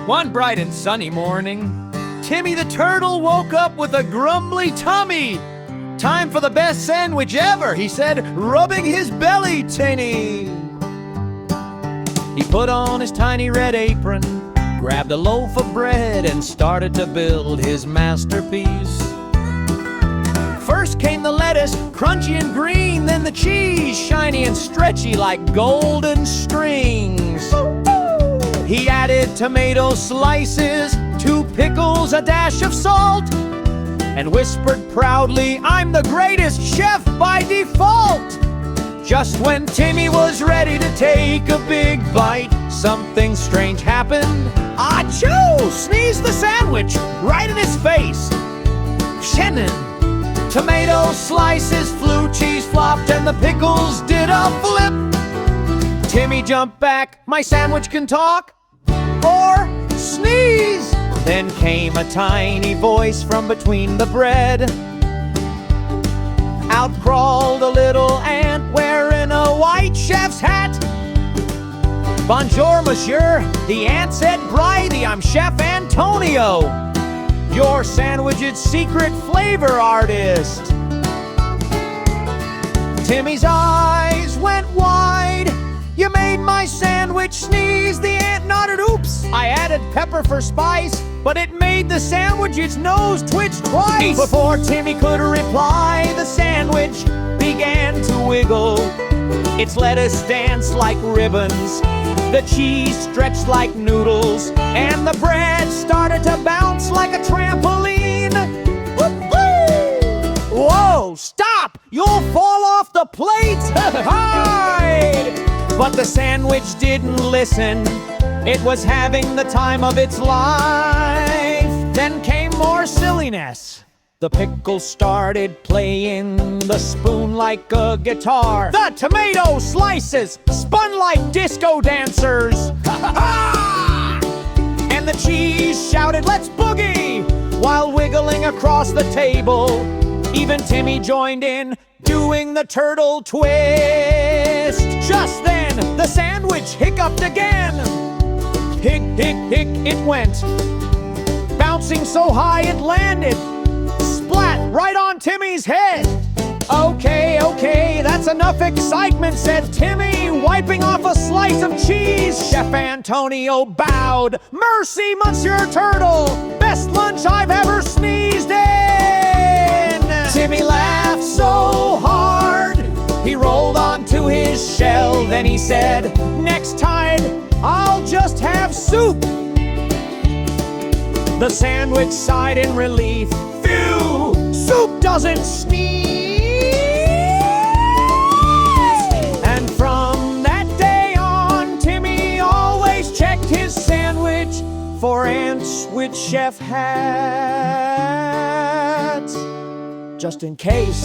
One bright and sunny morning, Timmy the turtle woke up with a grumbly tummy. "Time for the best sandwich ever," he said, rubbing his belly tinny. He put on his tiny red apron, grabbed a loaf of bread, and started to build his masterpiece. First came the lettuce, crunchy and green, then the cheese, shiny and stretchy like golden strings. He added tomato slices, 2 pickles, a dash of salt, and whispered proudly, "I'm the greatest chef by default." Just when Timmy was ready to take a big bite, something strange happened. Achoo! Sneezed the sandwich right in his face. Shannon! Tomato slices flew, cheese flopped, and the pickles did a flip. Timmy jumped back. "My sandwich can talk or sneeze." Then came a tiny voice from between the bread. Out crawled a little ant wearing a white chef's hat. "Bonjour, monsieur," the ant said brightly, "I'm Chef Antonio, your sandwich's secret flavor artist." Timmy's eyes went wide. "You made my sandwich sneeze," the ant nodded. "Oops, I added pepper for spice, but it made the sandwich's nose twitch twice." Before Timmy could reply, the sandwich began to wiggle. Its lettuce danced like ribbons, the cheese stretched like noodles, and the bread started to bounce like a trampoline. "Whoa, stop! You'll fall off the plate!" Hide! But the sandwich didn't listen. It was having the time of its life. Then came more silliness. The pickles started playing the spoon like a guitar. The tomato slices spun like disco dancers. And the cheese shouted, "Let's boogie!" while wiggling across the table. Even Timmy joined in, doing the turtle twist. Just then, the sandwich hiccuped again. Hick, hick, hick, it went, bouncing so high it landed splat right on Timmy's head. Okay, that's enough excitement," said Timmy, wiping off a slice of cheese. Chef Antonio bowed. "Mercy, Monsieur Turtle, best lunch I've ever sneezed in." Timmy laughed so hard, he rolled onto his shell. Then he said, "Next time, I'll just have soup." The sandwich sighed in relief. "Phew! Soup doesn't sneeze!" And from that day on, Timmy always checked his sandwich for ants with chef hats, just in case.